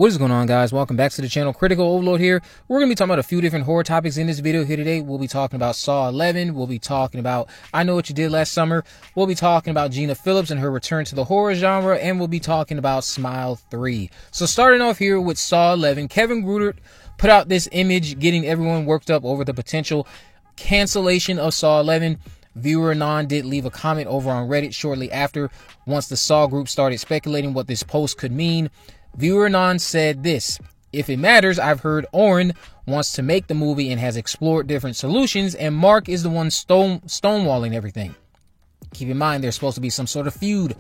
What is going on, guys? Welcome back to the channel. Critical Overload here. We're going to be talking about a few different horror topics in this video here today. We'll be talking about Saw 11. We'll be talking about I Know What You Did Last Summer. We'll be talking about Gina Phillips and her return to the horror genre. And we'll be talking about Smile 3. So starting off here with Saw 11, Kevin Greutert put out this image getting everyone worked up over the potential cancellation of Saw 11. Viewer Anon did leave a comment over on Reddit shortly after, once the Saw group started speculating what this post could mean. Viewer Anon said this: "If it matters, I've heard Oren wants to make the movie and has explored different solutions, and Mark is the one stonewalling everything. Keep in mind, there's supposed to be some sort of feud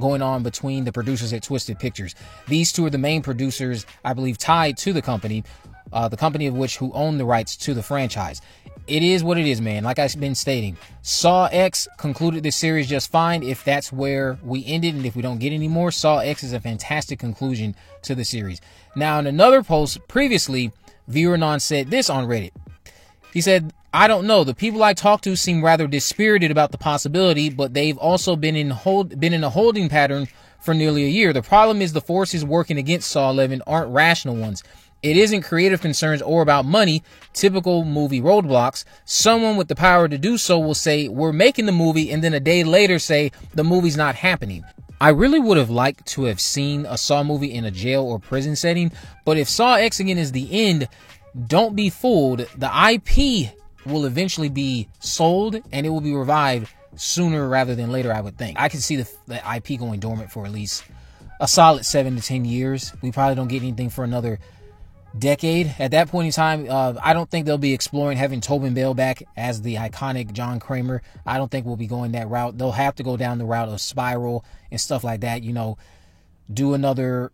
going on between the producers at Twisted Pictures. These two are the main producers, I believe, tied to the company of which who own the rights to the franchise. It is what it is, man. Like I've been stating, Saw X concluded this series just fine if that's where we ended, and if we don't get any more, Saw X is a fantastic conclusion to the series." Now, in another post previously, Viewer Anon said this on Reddit. He said, "I don't know. The people I talk to seem rather dispirited about the possibility, but they've also been in a holding pattern for nearly a year. The problem is the forces working against Saw 11 aren't rational ones. It isn't creative concerns or about money, typical movie roadblocks. Someone with the power to do so will say, 'We're making the movie,' and then a day later say, 'The movie's not happening.' I really would have liked to have seen a Saw movie in a jail or prison setting, but if Saw X again is the end, don't be fooled. The IP will eventually be sold, and it will be revived sooner rather than later, I would think. I can see the IP going dormant for at least a solid 7 to 10 years. We probably don't get anything for another decade. At that point in time, I don't think they'll be exploring having Tobin Bell back as the iconic John Kramer. I don't think we'll be going that route. They'll have to go down the route of Spiral and stuff like that. You know, do another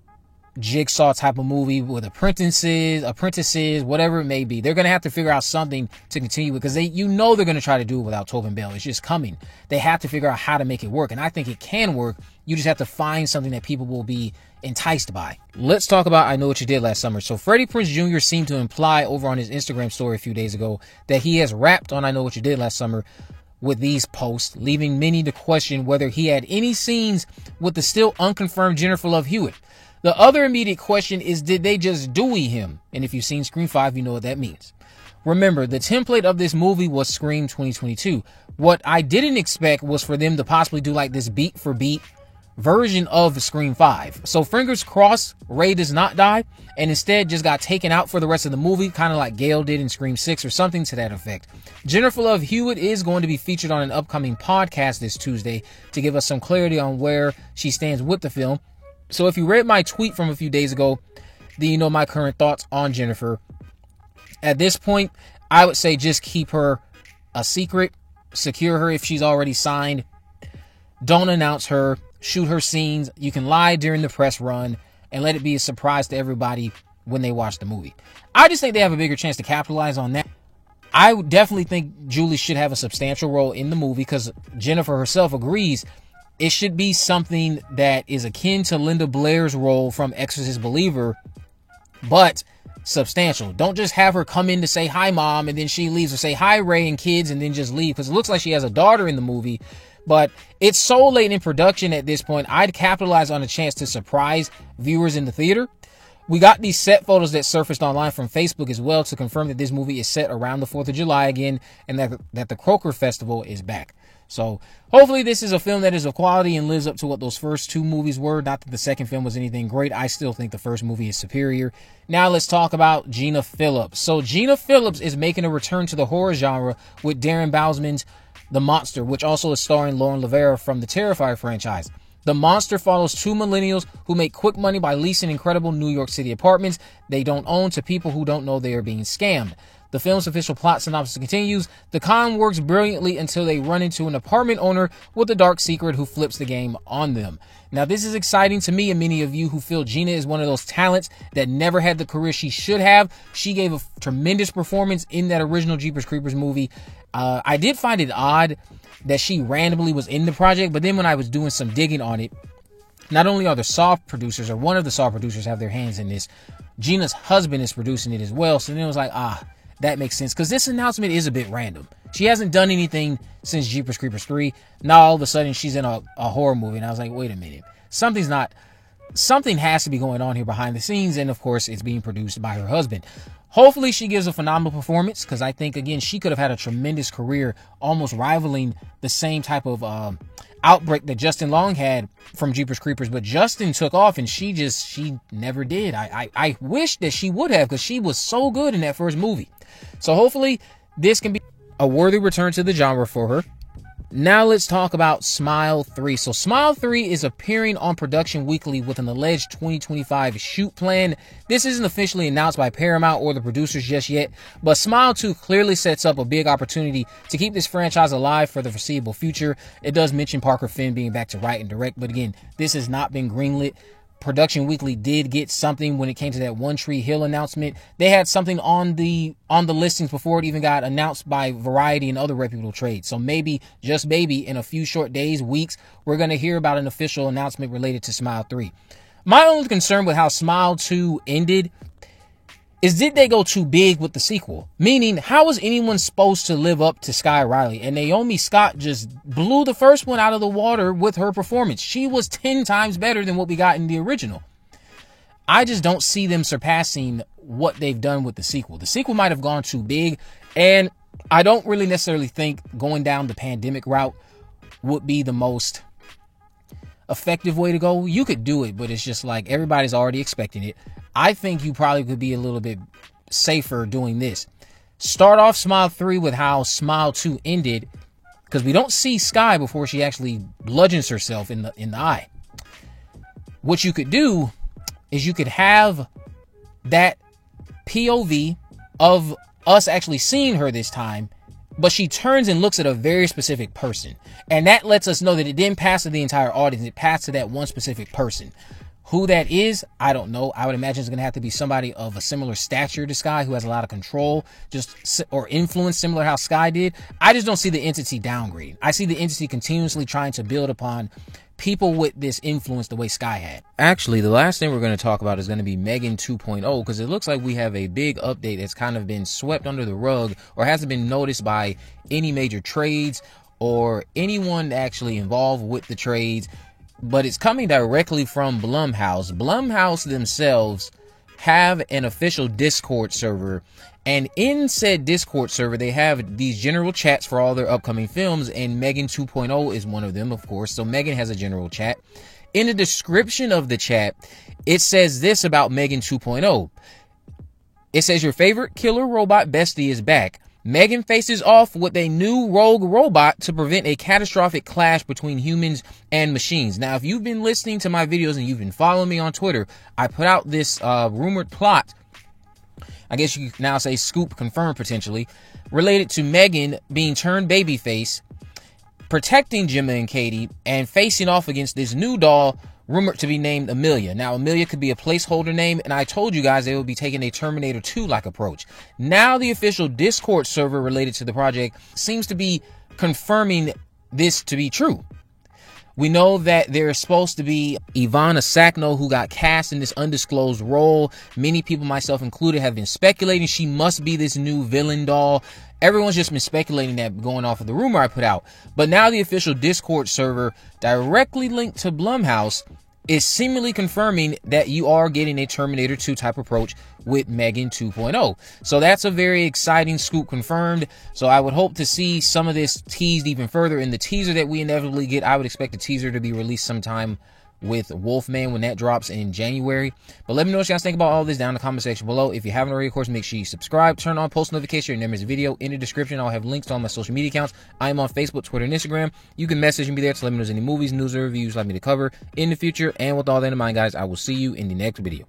Jigsaw type of movie with apprentices, whatever it may be. They're going to have to figure out something to continue with, because they're going to try to do it without Tobin Bell. It's just coming. They have to figure out how to make it work, and I think it can work. You just have to find something that people will be enticed by. Let's talk about I Know What You Did Last Summer. So Freddie Prinze Jr. seemed to imply over on his Instagram story a few days ago that he has rapped on I Know What You Did Last Summer with these posts, leaving many to question whether he had any scenes with the still unconfirmed Jennifer Love Hewitt. The other immediate question is, did they just Dewey him? And if you've seen Scream 5, you know what that means. Remember, the template of this movie was Scream 2022. What I didn't expect was for them to possibly do like this beat for beat version of Scream 5. So fingers crossed Ray does not die and instead just got taken out for the rest of the movie, kind of like Gale did in Scream 6 or something to that effect. Jennifer Love Hewitt is going to be featured on an upcoming podcast this Tuesday to give us some clarity on where she stands with the film. So if you read my tweet from a few days ago, then you know my current thoughts on Jennifer. At this point, I would say just keep her a secret, secure her if she's already signed. Don't announce her, shoot her scenes. You can lie during the press run and let it be a surprise to everybody when they watch the movie. I just think they have a bigger chance to capitalize on that. I would definitely think Julie should have a substantial role in the movie, because Jennifer herself agrees it should be something that is akin to Linda Blair's role from Exorcist Believer, but substantial. Don't just have her come in to say hi mom and then she leaves, or say hi Ray and kids and then just leave, because it looks like she has a daughter in the movie. But it's so late in production at this point, I'd capitalize on a chance to surprise viewers in the theater. We got these set photos that surfaced online from Facebook as well to confirm that this movie is set around the 4th of July again, and that the Croker Festival is back. So hopefully this is a film that is of quality and lives up to what those first two movies were. Not that the second film was anything great. I still think the first movie is superior. Now let's talk about Gina Phillips. So Gina Phillips is making a return to the horror genre with Darren Bousman's The Monster, which also is starring Lauren Lavera from the Terrifier franchise. The Monster follows two millennials who make quick money by leasing incredible New York City apartments they don't own to people who don't know they are being scammed. The film's official plot synopsis continues: the con works brilliantly until they run into an apartment owner with a dark secret who flips the game on them. Now, this is exciting to me and many of you who feel Gina is one of those talents that never had the career she should have. She gave a tremendous performance in that original Jeepers Creepers movie. I did find it odd that she randomly was in the project, but then when I was doing some digging on it, not only are the Saw producers, or one of the Saw producers, have their hands in this, Gina's husband is producing it as well. So then it was like, that makes sense, because this announcement is a bit random. She hasn't done anything since Jeepers Creepers 3. Now all of a sudden she's in a horror movie, and I was like, wait a minute, something's not something has to be going on here behind the scenes. And of course, it's being produced by her husband. Hopefully she gives a phenomenal performance, because I think, again, she could have had a tremendous career, almost rivaling the same type of outbreak that Justin Long had from Jeepers Creepers. But Justin took off and she never did. I wish that she would have, because she was so good in that first movie. So hopefully this can be a worthy return to the genre for her. Now let's talk about Smile 3. So Smile 3 is appearing on Production Weekly with an alleged 2025 shoot plan. This isn't officially announced by Paramount or the producers just yet, but Smile 2 clearly sets up a big opportunity to keep this franchise alive for the foreseeable future. It does mention Parker Finn being back to write and direct, but again, this has not been greenlit. Production Weekly did get something when it came to that One Tree Hill announcement. They had something on the listings before it even got announced by Variety and other reputable trades. So maybe, just maybe, in a few short days, weeks, we're going to hear about an official announcement related to Smile 3. My only concern with how Smile 2 ended is, did they go too big with the sequel? Meaning, how was anyone supposed to live up to Sky Riley? And Naomi Scott just blew the first one out of the water with her performance. She was 10 times better than what we got in the original. I just don't see them surpassing what they've done with the sequel. The sequel might have gone too big, and I don't really necessarily think going down the pandemic route would be the most effective way to go. You could do it, but it's just like everybody's already expecting it. I think you probably could be a little bit safer doing this. Start off Smile 3 with how Smile 2 ended, because we don't see Sky before she actually bludgeons herself in the eye. What you could do is you could have that POV of us actually seeing her this time, but she turns and looks at a very specific person. And that lets us know that it didn't pass to the entire audience. It passed to that one specific person. Who that is, I don't know. I would imagine it's going to have to be somebody of a similar stature to Sky, who has a lot of control, or influence, similar how Sky did. I just don't see the entity downgrading. I see the entity continuously trying to build upon people with this influence the way Sky had. Actually, the last thing we're going to talk about is going to be Megan 2.0, because it looks like we have a big update that's kind of been swept under the rug, or hasn't been noticed by any major trades or anyone actually involved with the trades. But it's coming directly from Blumhouse. Blumhouse themselves have an official Discord server, and in said Discord server, they have these general chats for all their upcoming films, and Megan 2.0 is one of them, of course. So Megan has a general chat. In the description of the chat, it says this about Megan 2.0. It says, your favorite killer robot bestie is back. Megan faces off with a new rogue robot to prevent a catastrophic clash between humans and machines. Now, if you've been listening to my videos and you've been following me on Twitter, I put out this rumored plot, I guess you could now say scoop confirmed potentially, related to Megan being turned babyface, protecting Gemma and Katie, and facing off against this new doll rumored to be named Amelia. Now, Amelia could be a placeholder name, and I told you guys they would be taking a Terminator 2-like approach. Now, the official Discord server related to the project seems to be confirming this to be true. We know that there's supposed to be Ivana Sakno, who got cast in this undisclosed role. Many people, myself included, have been speculating she must be this new villain doll. Everyone's just been speculating that, going off of the rumor I put out. But now the official Discord server, directly linked to Blumhouse, is seemingly confirming that you are getting a Terminator 2 type approach with Megan 2.0. So that's a very exciting scoop confirmed. So I would hope to see some of this teased even further in the teaser that we inevitably get. I would expect the teaser to be released sometime with Wolfman when that drops in January. But let me know what you guys think about all this down in the comment section below. If you haven't already, of course, make sure you subscribe, turn on post notification, and there's a video in the description. I'll have links to all my social media accounts. I am on Facebook, Twitter, and Instagram. You can message me there to let me know if there's any movies, news, or reviews you'd like me to cover in the future. And with all that in mind, guys, I will see you in the next video.